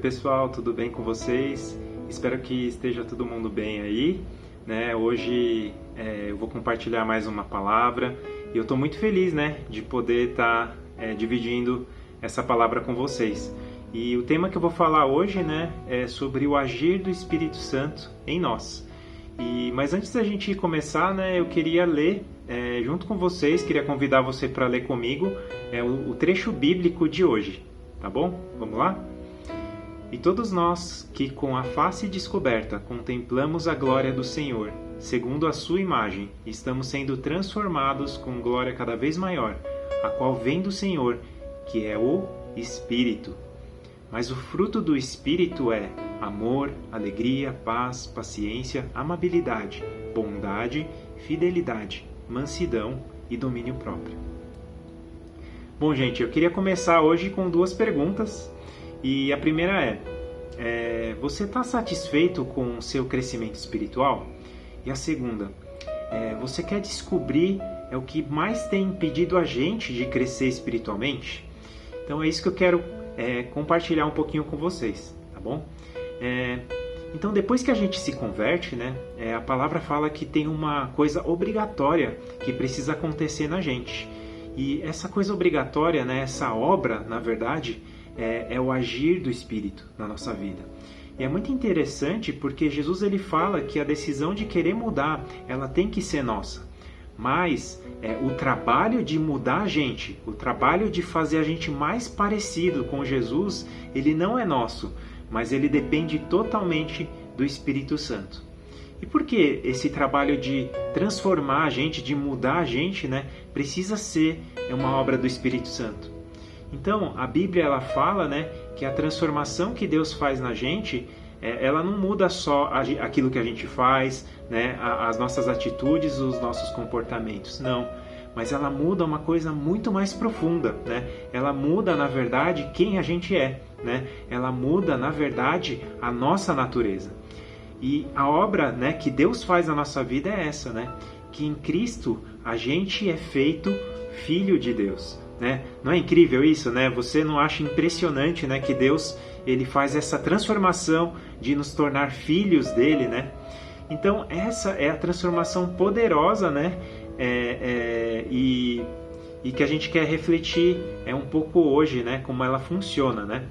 pessoal, tudo bem com vocês? Espero que esteja todo mundo bem aí, né? Hoje eu vou compartilhar mais uma palavra e eu estou muito feliz, né, de poder estar dividindo essa palavra com vocês. E o tema que eu vou falar hoje, né, é sobre o agir do Espírito Santo em nós. Mas antes da gente começar, né, eu queria ler junto com vocês, queria convidar você para ler comigo o trecho bíblico de hoje, tá bom? Vamos lá? E todos nós que com a face descoberta contemplamos a glória do Senhor, segundo a sua imagem, estamos sendo transformados com glória cada vez maior, a qual vem do Senhor, que é o Espírito. Mas o fruto do Espírito é amor, alegria, paz, paciência, amabilidade, bondade, fidelidade, mansidão e domínio próprio. Bom, gente, eu queria começar hoje com duas perguntas. E a primeira você está satisfeito com o seu crescimento espiritual? E a segunda, você quer descobrir o que mais tem impedido a gente de crescer espiritualmente? Então é isso que eu quero compartilhar um pouquinho com vocês, tá bom? Então depois que a gente se converte, né, a palavra fala que tem uma coisa obrigatória que precisa acontecer na gente. E essa coisa obrigatória, né, essa obra, na verdade, é o agir do Espírito na nossa vida. E é muito interessante porque Jesus ele fala que a decisão de querer mudar, ela tem que ser nossa. Mas o trabalho de mudar a gente, o trabalho de fazer a gente mais parecido com Jesus, ele não é nosso, mas ele depende totalmente do Espírito Santo. E por que esse trabalho de transformar a gente, de mudar a gente, né, precisa ser uma obra do Espírito Santo? Então, a Bíblia ela fala, né, que a transformação que Deus faz na gente, ela não muda só aquilo que a gente faz, né, as nossas atitudes, os nossos comportamentos, não. Mas ela muda uma coisa muito mais profunda, né? Ela muda, na verdade, quem a gente é, né? Ela muda, na verdade, a nossa natureza. E a obra, né, que Deus faz na nossa vida é essa, né? Que em Cristo a gente é feito filho de Deus. Né? Não é incrível isso, né? Você não acha impressionante, né, que Deus ele faz essa transformação de nos tornar filhos dele, né? Então essa é a transformação poderosa, né? E que a gente quer refletir um pouco hoje, né? Como ela funciona, né?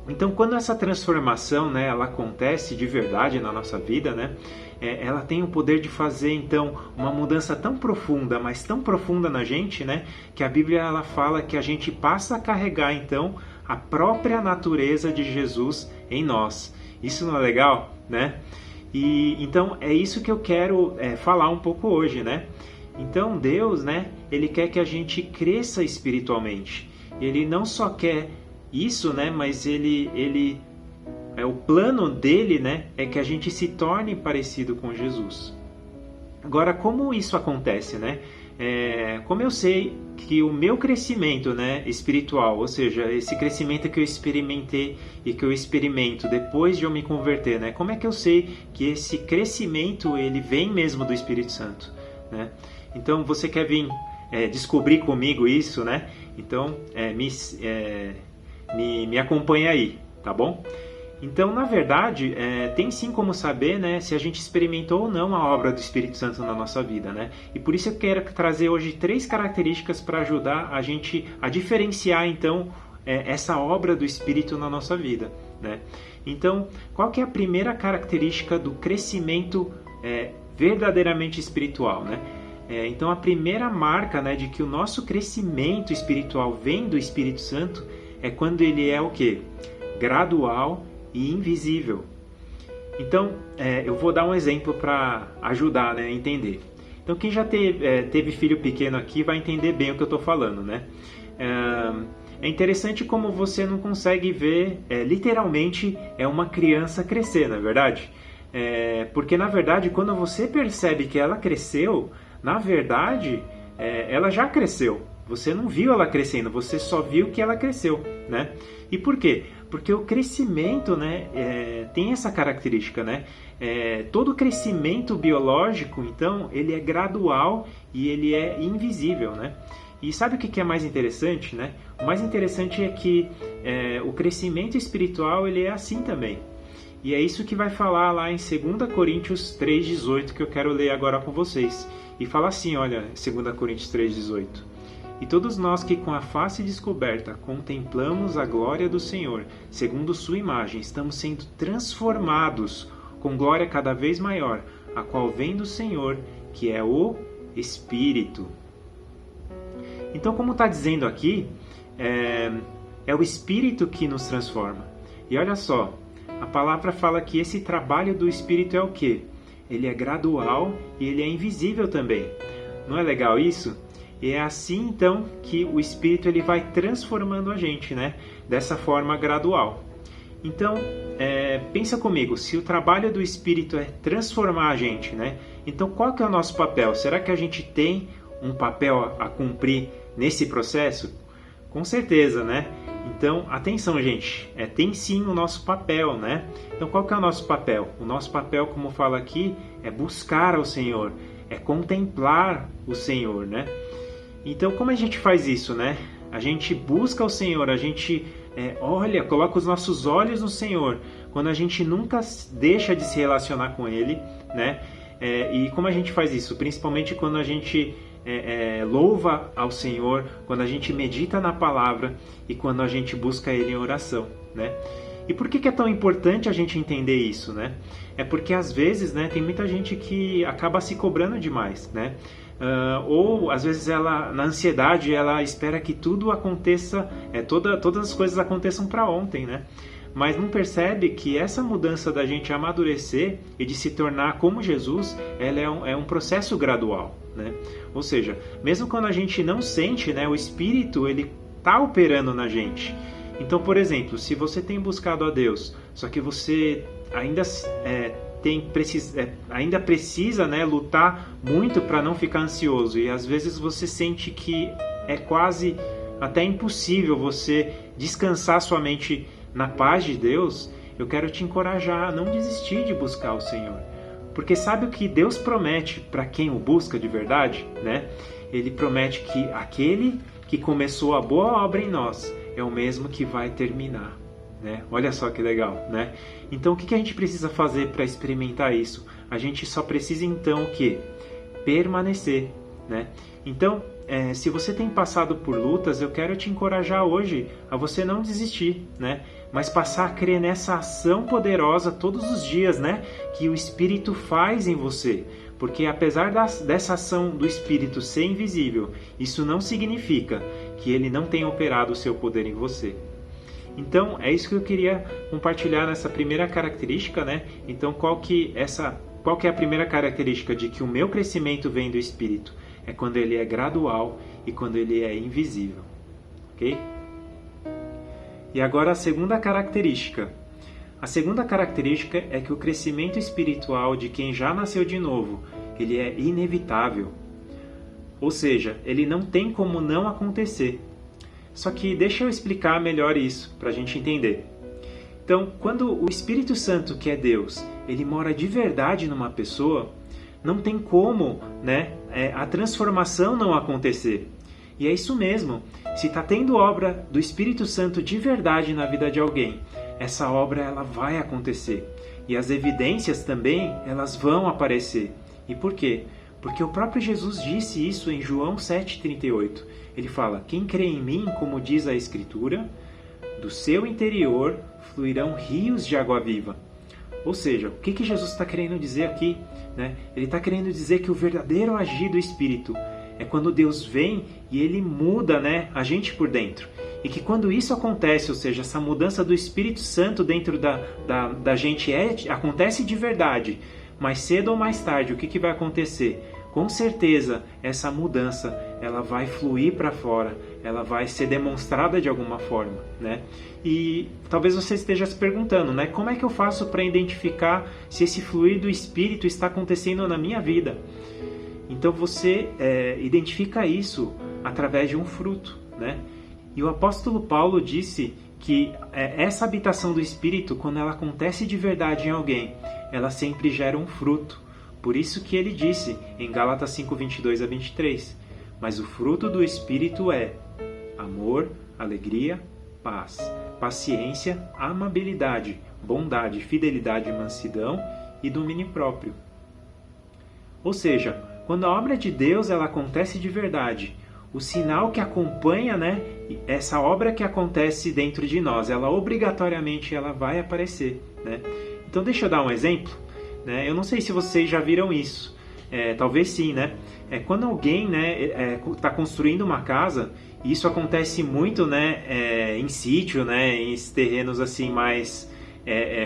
Então, quando essa transformação, né, ela acontece de verdade na nossa vida, né, ela tem o poder de fazer, então, uma mudança tão profunda, mas tão profunda na gente, né, que a Bíblia ela fala que a gente passa a carregar, então, a própria natureza de Jesus em nós. Isso não é legal, né? Então, é isso que eu quero falar um pouco hoje, né? Então, Deus, né, Ele quer que a gente cresça espiritualmente. Ele não só quer isso, né? Mas o plano dele, né? É que a gente se torne parecido com Jesus. Agora, como isso acontece, né? Como eu sei que o meu crescimento, né, espiritual, ou seja, esse crescimento que eu experimentei e que eu experimento depois de eu me converter, né? Como é que eu sei que esse crescimento ele vem mesmo do Espírito Santo, né? Então, você quer vir descobrir comigo isso, né? Então, me acompanha aí, tá bom? Então, na verdade, tem sim como saber, né, se a gente experimentou ou não a obra do Espírito Santo na nossa vida, né? E por isso eu quero trazer hoje 3 características para ajudar a gente a diferenciar, então, essa obra do Espírito na nossa vida, né? Então, qual que é a primeira característica do crescimento verdadeiramente espiritual, né? Então, a primeira marca, né, de que o nosso crescimento espiritual vem do Espírito Santo é quando ele é o quê? Gradual e invisível. Então, eu vou dar um exemplo para ajudar, né, a entender. Então, quem já teve filho pequeno aqui vai entender bem o que eu estou falando, né? É interessante como você não consegue ver, literalmente, uma criança crescer, não é verdade? Porque, na verdade, quando você percebe que ela cresceu, na verdade, ela já cresceu. Você não viu ela crescendo, você só viu que ela cresceu, né? E por quê? Porque o crescimento, né, tem essa característica, né? Todo crescimento biológico, então, ele é gradual e ele é invisível, né? E sabe o que é mais interessante, né? O mais interessante é que o crescimento espiritual ele é assim também. E é isso que vai falar lá em 2 Coríntios 3,18, que eu quero ler agora com vocês. E fala assim, olha, 2 Coríntios 3,18. E todos nós que com a face descoberta contemplamos a glória do Senhor, segundo sua imagem, estamos sendo transformados com glória cada vez maior, a qual vem do Senhor, que é o Espírito. Então, como está dizendo aqui, é o Espírito que nos transforma. E olha só, a palavra fala que esse trabalho do Espírito é o quê? Ele é gradual e ele é invisível também. Não é legal isso? E é assim, então, que o Espírito ele vai transformando a gente, né? Dessa forma gradual. Então, pensa comigo, se o trabalho do Espírito é transformar a gente, né? Então, qual que é o nosso papel? Será que a gente tem um papel a cumprir nesse processo? Com certeza, né? Então, atenção, gente, tem sim o nosso papel, né? Então, qual que é o nosso papel? O nosso papel, como fala aqui, é buscar ao Senhor, é contemplar o Senhor, né? Então, como a gente faz isso, né? A gente busca o Senhor, a gente olha, coloca os nossos olhos no Senhor, quando a gente nunca deixa de se relacionar com Ele, né? E como a gente faz isso? Principalmente quando a gente louva ao Senhor, quando a gente medita na palavra e quando a gente busca Ele em oração, né? E por que é tão importante a gente entender isso, né? É porque às vezes, né, tem muita gente que acaba se cobrando demais, né? Ou às vezes ela, na ansiedade, ela espera que tudo aconteça, todas as coisas aconteçam para ontem, né? Mas não percebe que essa mudança da gente amadurecer e de se tornar como Jesus, ela é um processo gradual, né? Ou seja, mesmo quando a gente não sente, né, o Espírito ele está operando na gente. Então, por exemplo, se você tem buscado a Deus, só que você ainda precisa, né, lutar muito para não ficar ansioso, e às vezes você sente que é quase até impossível você descansar sua mente na paz de Deus, eu quero te encorajar a não desistir de buscar o Senhor. Porque sabe o que Deus promete para quem o busca de verdade, né? Ele promete que aquele que começou a boa obra em nós é o mesmo que vai terminar, né? Olha só que legal, né? Então, o que a gente precisa fazer para experimentar isso? A gente só precisa, então, o quê? Permanecer, né? Então, se você tem passado por lutas, eu quero te encorajar hoje a você não desistir, né? Mas passar a crer nessa ação poderosa todos os dias, né? Que o Espírito faz em você. Porque apesar dessa ação do Espírito ser invisível, isso não significa que ele não tenha operado o seu poder em você. Então, é isso que eu queria compartilhar nessa primeira característica, né? Então, qual que é a primeira característica de que o meu crescimento vem do Espírito? É quando ele é gradual e quando ele é invisível, ok? E agora a segunda característica. A segunda característica é que o crescimento espiritual de quem já nasceu de novo, ele é inevitável. Ou seja, ele não tem como não acontecer. Só que deixa eu explicar melhor isso, para a gente entender. Então, quando o Espírito Santo, que é Deus, ele mora de verdade numa pessoa, não tem como, né, a transformação não acontecer. E é isso mesmo. Se está tendo obra do Espírito Santo de verdade na vida de alguém, essa obra ela vai acontecer. E as evidências também, elas vão aparecer. E por quê? Porque o próprio Jesus disse isso em João 7,38. Ele fala, quem crê em mim, como diz a Escritura, do seu interior fluirão rios de água viva. Ou seja, o que Jesus está querendo dizer aqui? Né? Ele está querendo dizer que o verdadeiro agir do Espírito é quando Deus vem e ele muda, né, a gente por dentro. E que quando isso acontece, ou seja, essa mudança do Espírito Santo dentro da gente acontece de verdade, mais cedo ou mais tarde, o que vai acontecer? Com certeza, essa mudança ela vai fluir para fora, ela vai ser demonstrada de alguma forma, né? E talvez você esteja se perguntando, né? Como é que eu faço para identificar se esse fluir do Espírito está acontecendo na minha vida? Então você identifica isso através de um fruto, né? E o apóstolo Paulo disse que essa habitação do Espírito, quando ela acontece de verdade em alguém, ela sempre gera um fruto. Por isso que ele disse em Gálatas 5:22 a 23, mas o fruto do Espírito é amor, alegria, paz, paciência, amabilidade, bondade, fidelidade, mansidão e domínio próprio. Ou seja, quando a obra de Deus ela acontece de verdade, o sinal que acompanha, né, essa obra que acontece dentro de nós, ela obrigatoriamente ela vai aparecer, né? Então deixa eu dar um exemplo, né? Eu não sei se vocês já viram isso, talvez sim, né? Quando alguém, né, está construindo uma casa, e isso acontece muito, né, em sítio, né, em terrenos assim mais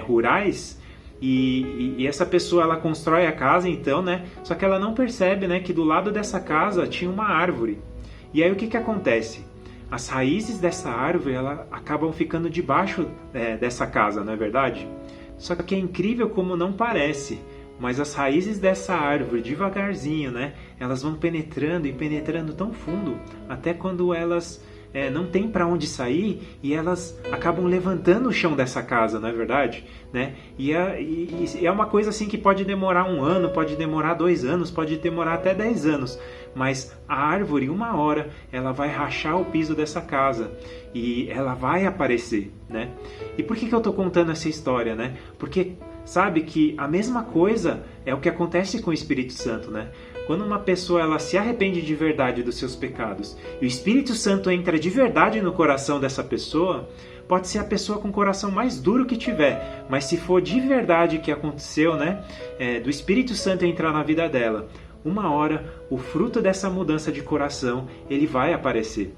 rurais. E essa pessoa ela constrói a casa então, né? Só que ela não percebe, né, que do lado dessa casa tinha uma árvore. E aí o que acontece? As raízes dessa árvore ela acabam ficando debaixo dessa casa, não é verdade? Só que é incrível como não parece, mas as raízes dessa árvore devagarzinho, né? Elas vão penetrando e penetrando tão fundo até quando elas não tem para onde sair e elas acabam levantando o chão dessa casa, não é verdade? Né? E é uma coisa assim que pode demorar 1 ano, pode demorar 2 anos, pode demorar até 10 anos, mas a árvore, uma hora, ela vai rachar o piso dessa casa e ela vai aparecer, né? E por que eu estou contando essa história, né? Porque sabe que a mesma coisa é o que acontece com o Espírito Santo, né? Quando uma pessoa ela se arrepende de verdade dos seus pecados e o Espírito Santo entra de verdade no coração dessa pessoa, pode ser a pessoa com o coração mais duro que tiver, mas se for de verdade que aconteceu, né, do Espírito Santo entrar na vida dela, uma hora o fruto dessa mudança de coração ele vai aparecer.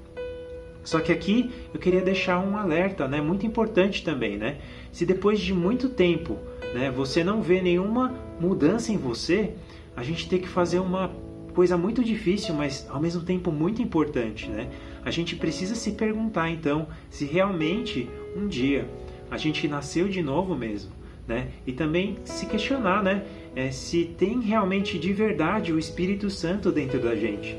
Só que aqui eu queria deixar um alerta, né, muito importante também, né? Se depois de muito tempo, né, você não vê nenhuma mudança em você, a gente tem que fazer uma coisa muito difícil, mas ao mesmo tempo muito importante, né? A gente precisa se perguntar, então, se realmente um dia a gente nasceu de novo mesmo, né? E também se questionar, né? Se tem realmente de verdade o Espírito Santo dentro da gente.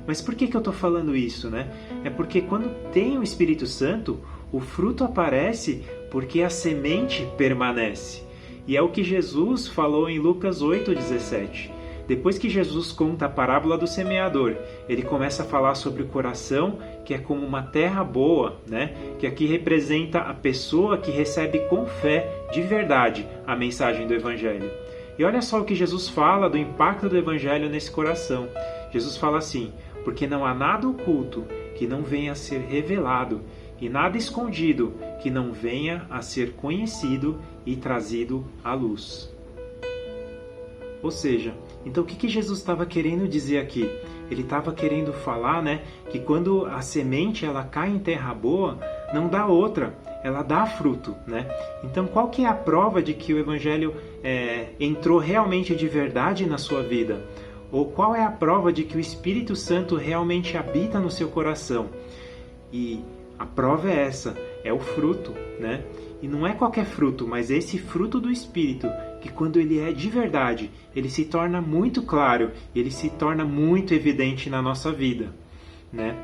Mas por que eu estou falando isso, né? É porque quando tem o Espírito Santo, o fruto aparece porque a semente permanece. E é o que Jesus falou em Lucas 8,17. Depois que Jesus conta a parábola do semeador, ele começa a falar sobre o coração, que é como uma terra boa, né? Que aqui representa a pessoa que recebe com fé, de verdade, a mensagem do Evangelho. E olha só o que Jesus fala do impacto do Evangelho nesse coração. Jesus fala assim: porque não há nada oculto que não venha a ser revelado, e nada escondido que não venha a ser conhecido e trazido à luz. Ou seja, então o que Jesus estava querendo dizer aqui? Ele estava querendo falar, né, que quando a semente ela cai em terra boa, não dá outra, ela dá fruto, né? Então qual que é a prova de que o Evangelho entrou realmente de verdade na sua vida? Ou qual é a prova de que o Espírito Santo realmente habita no seu coração? E a prova é essa, é o fruto, né? E não é qualquer fruto, mas esse fruto do Espírito, que quando ele é de verdade, ele se torna muito claro, ele se torna muito evidente na nossa vida, né?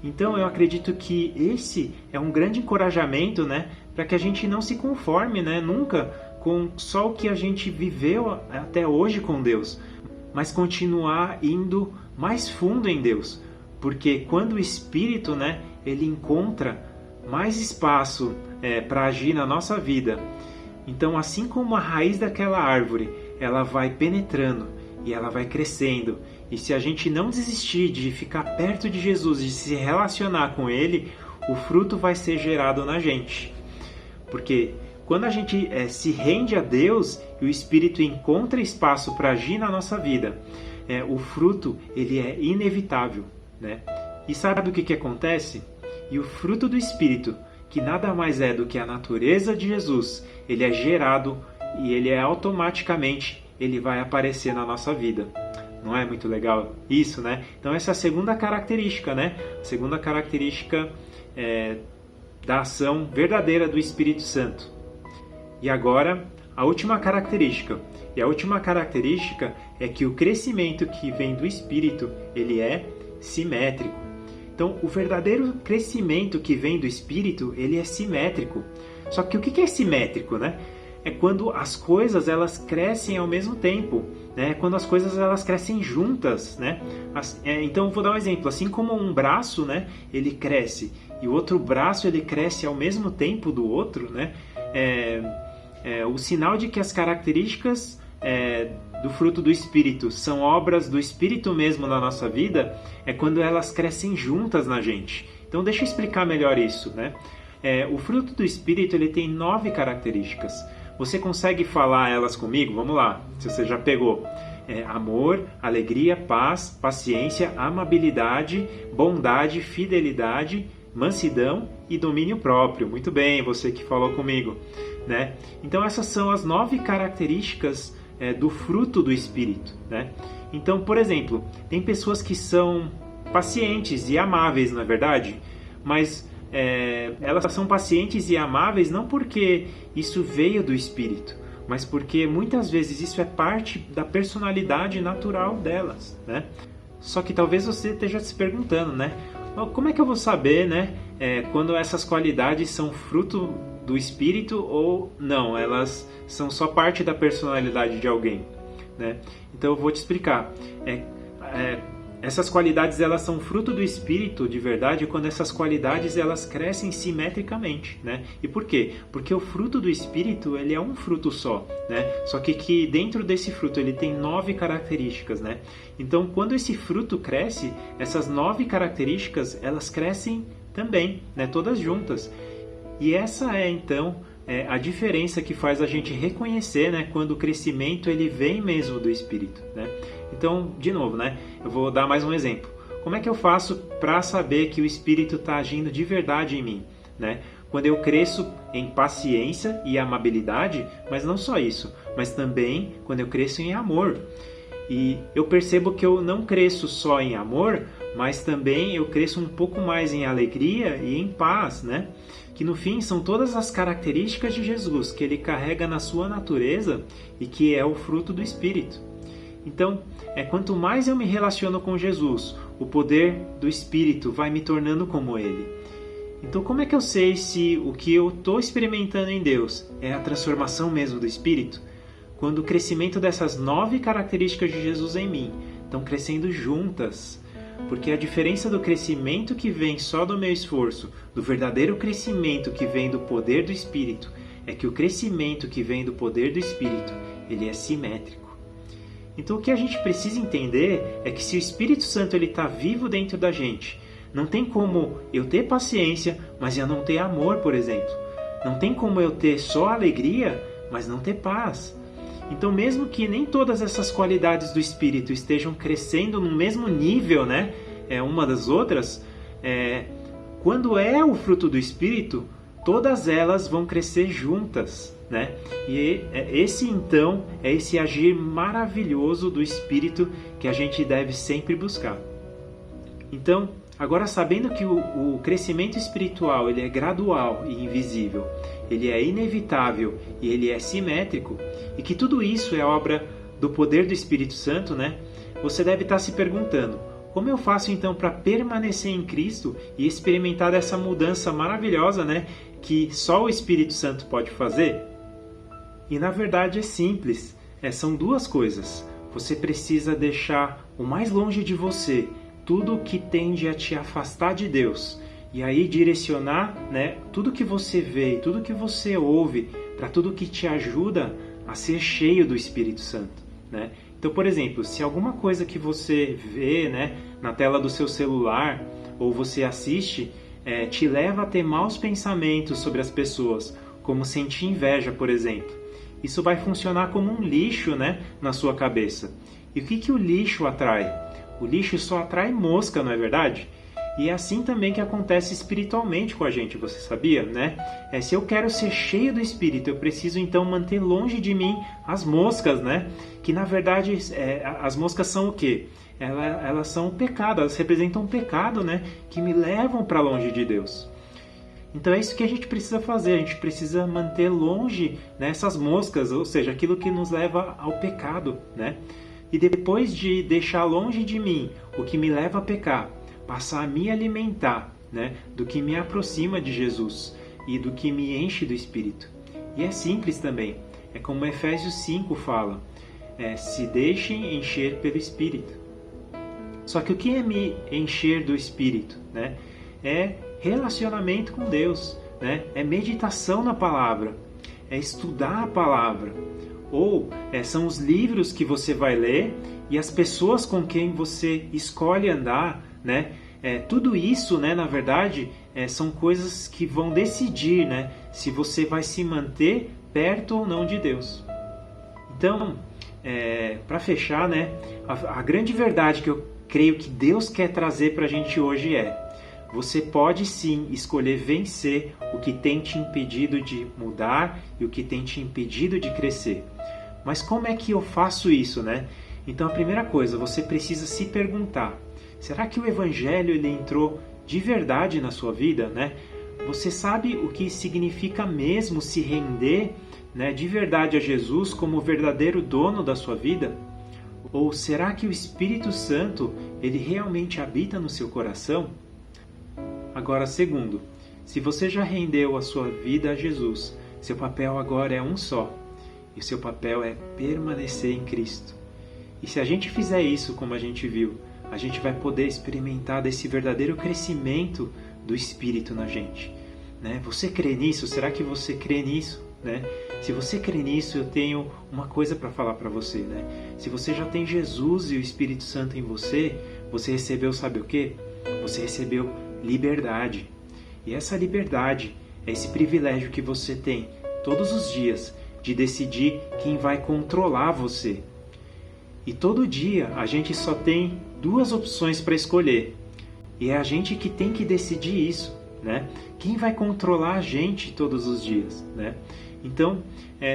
Então eu acredito que esse é um grande encorajamento, né? Para que a gente não se conforme, né? Nunca com só o que a gente viveu até hoje com Deus, mas continuar indo mais fundo em Deus. Porque quando o Espírito, né, ele encontra mais espaço para agir na nossa vida, então assim como a raiz daquela árvore, ela vai penetrando e ela vai crescendo. E se a gente não desistir de ficar perto de Jesus, de se relacionar com Ele, o fruto vai ser gerado na gente. Porque quando a gente se rende a Deus e o Espírito encontra espaço para agir na nossa vida, o fruto ele é inevitável, né? E sabe o que acontece? E o fruto do Espírito, que nada mais é do que a natureza de Jesus, ele é gerado e ele automaticamente ele vai aparecer na nossa vida. Não é muito legal isso, né? Então essa é a segunda característica, né? A segunda característica da ação verdadeira do Espírito Santo. E agora, a última característica. E a última característica é que o crescimento que vem do Espírito, ele é simétrico. Então, o verdadeiro crescimento que vem do Espírito, ele é simétrico. Só que o que é simétrico, né? é quando as coisas elas crescem ao mesmo tempo, né? Quando as coisas elas crescem juntas, né? Então eu vou dar um exemplo. Assim como um braço, né, ele cresce e o outro braço ele cresce ao mesmo tempo do outro, né? O sinal de que as características do fruto do Espírito são obras do Espírito mesmo na nossa vida é quando elas crescem juntas na gente. Então deixa eu explicar melhor isso, né? O fruto do Espírito ele tem 9 características. Você consegue falar elas comigo? Vamos lá, se você já pegou. Amor, alegria, paz, paciência, amabilidade, bondade, fidelidade, mansidão e domínio próprio. Muito bem, você que falou comigo, né? Então essas são as 9 características do fruto do Espírito, né? Então, por exemplo, tem pessoas que são pacientes e amáveis, não é verdade? Mas elas são pacientes e amáveis não porque isso veio do Espírito, mas porque muitas vezes isso é parte da personalidade natural delas, né? Só que talvez você esteja se perguntando, né? Como é que eu vou saber, né, quando essas qualidades são fruto do Espírito ou não? Elas são só parte da personalidade de alguém, né? Então eu vou te explicar. Essas qualidades elas são fruto do Espírito de verdade quando essas qualidades elas crescem simetricamente, né? E por quê? Porque o fruto do Espírito ele é um fruto só, né? Só que dentro desse fruto ele tem 9 características, né? Então quando esse fruto cresce, essas 9 características elas crescem também, né? Todas juntas. E essa então a diferença que faz a gente reconhecer, né, quando o crescimento ele vem mesmo do Espírito, né? Então, de novo, né, eu vou dar mais um exemplo. Como é que eu faço para saber que o Espírito está agindo de verdade em mim, né? Quando eu cresço em paciência e amabilidade, mas não só isso, mas também quando eu cresço em amor. E eu percebo que eu não cresço só em amor, mas também eu cresço um pouco mais em alegria e em paz, né? Que no fim são todas as características de Jesus que ele carrega na sua natureza e que é o fruto do Espírito. Então, quanto mais eu me relaciono com Jesus, o poder do Espírito vai me tornando como Ele. Então, como é que eu sei se o que eu estou experimentando em Deus é a transformação mesmo do Espírito? Quando o crescimento dessas 9 características de Jesus em mim estão crescendo juntas. Porque a diferença do crescimento que vem só do meu esforço, do verdadeiro crescimento que vem do poder do Espírito, é que o crescimento que vem do poder do Espírito, ele é simétrico. Então o que a gente precisa entender é que se o Espírito Santo está vivo dentro da gente, não tem como eu ter paciência, mas eu não ter amor, por exemplo. Não tem como eu ter só alegria, mas não ter paz. Então mesmo que nem todas essas qualidades do Espírito estejam crescendo no mesmo nível, né, uma das outras, quando é o fruto do Espírito, todas elas vão crescer juntas, né? E esse então é esse agir maravilhoso do Espírito que a gente deve sempre buscar. Então, agora sabendo que o crescimento espiritual ele é gradual e invisível, ele é inevitável e ele é simétrico, e que tudo isso é obra do poder do Espírito Santo, né? Você deve estar se perguntando, como eu faço então para permanecer em Cristo e experimentar dessa mudança maravilhosa, né, que só o Espírito Santo pode fazer? E na verdade é simples, são duas coisas. Você precisa deixar o mais longe de você tudo que tende a te afastar de Deus. E aí direcionar, né, tudo que você vê, tudo que você ouve, para tudo que te ajuda a ser cheio do Espírito Santo, né? Então, por exemplo, se alguma coisa que você vê, né, na tela do seu celular ou você assiste te leva a ter maus pensamentos sobre as pessoas, como sentir inveja, por exemplo, isso vai funcionar como um lixo, né, na sua cabeça. E o que o lixo atrai? O lixo só atrai mosca, não é verdade? E é assim também que acontece espiritualmente com a gente, você sabia, né? Se eu quero ser cheio do Espírito, eu preciso então manter longe de mim as moscas, né? Que na verdade, as moscas são o quê? Elas são o pecado, elas representam um pecado, né? Que me levam para longe de Deus. Então é isso que a gente precisa fazer, a gente precisa manter longe, né, essas moscas, ou seja, aquilo que nos leva ao pecado, né? E depois de deixar longe de mim o que me leva a pecar, passar a me alimentar, né, do que me aproxima de Jesus e do que me enche do Espírito. E é simples também. É como Efésios 5 fala, se deixem encher pelo Espírito. Só que o que é me encher do Espírito? Né? É relacionamento com Deus, né? É meditação na palavra, é estudar a palavra, ou são os livros que você vai ler e as pessoas com quem você escolhe andar, né? Tudo isso, né, na verdade, são coisas que vão decidir, né, se você vai se manter perto ou não de Deus. Então, para fechar, né, a grande verdade que eu creio que Deus quer trazer para a gente hoje você pode sim escolher vencer o que tem te impedido de mudar e o que tem te impedido de crescer. Mas como é que eu faço isso, né? Então a primeira coisa, você precisa se perguntar, será que o Evangelho ele entrou de verdade na sua vida, né? Você sabe o que significa mesmo se render, né, de verdade a Jesus como o verdadeiro dono da sua vida? Ou será que o Espírito Santo ele realmente habita no seu coração? Agora, segundo, se você já rendeu a sua vida a Jesus, seu papel agora é um só, e o seu papel é permanecer em Cristo. E se a gente fizer isso como a gente viu, a gente vai poder experimentar desse verdadeiro crescimento do Espírito na gente. Né? Você crê nisso? Será que você crê nisso? Né? Se você crê nisso, eu tenho uma coisa para falar para você. Né? Se você já tem Jesus e o Espírito Santo em você, você recebeu, sabe o quê? Você recebeu liberdade. E essa liberdade é esse privilégio que você tem todos os dias de decidir quem vai controlar você. E todo dia a gente só tem duas opções para escolher. E é a gente que tem que decidir isso, né? Quem vai controlar a gente todos os dias, né? Então,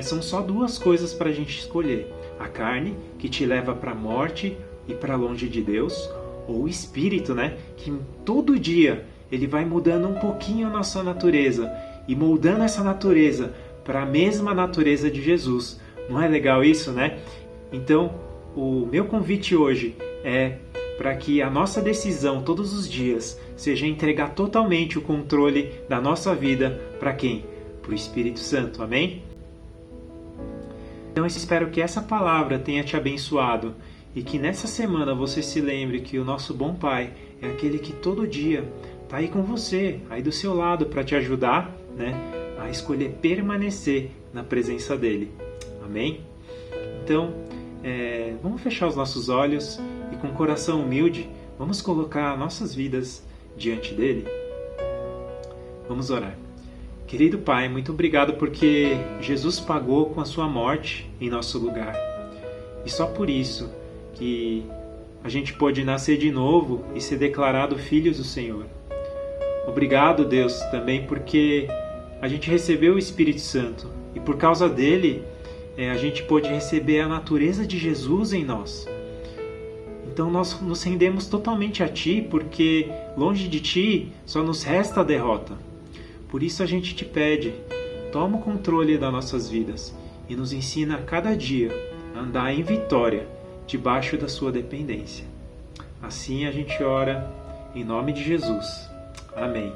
são só duas coisas para a gente escolher. A carne, que te leva para a morte e para longe de Deus, ou o Espírito, né? Que todo dia ele vai mudando um pouquinho a nossa natureza e moldando essa natureza para a mesma natureza de Jesus. Não é legal isso, né? Então, o meu convite hoje é para que a nossa decisão todos os dias seja entregar totalmente o controle da nossa vida para quem? Para o Espírito Santo, amém? Então eu espero que essa palavra tenha te abençoado e que nessa semana você se lembre que o nosso bom Pai é aquele que todo dia está aí com você, aí do seu lado para te ajudar, né, a escolher permanecer na presença dele, amém? Então, vamos fechar os nossos olhos e com coração humilde, vamos colocar nossas vidas diante dele. Vamos orar. Querido Pai, muito obrigado porque Jesus pagou com a sua morte em nosso lugar. E só por isso que a gente pôde nascer de novo e ser declarado filhos do Senhor. Obrigado, Deus, também porque a gente recebeu o Espírito Santo e por causa dele a gente pôde receber a natureza de Jesus em nós. Então nós nos rendemos totalmente a Ti, porque longe de Ti só nos resta a derrota. Por isso a gente te pede, toma o controle das nossas vidas e nos ensina a cada dia a andar em vitória, debaixo da sua dependência. Assim a gente ora em nome de Jesus. Amém.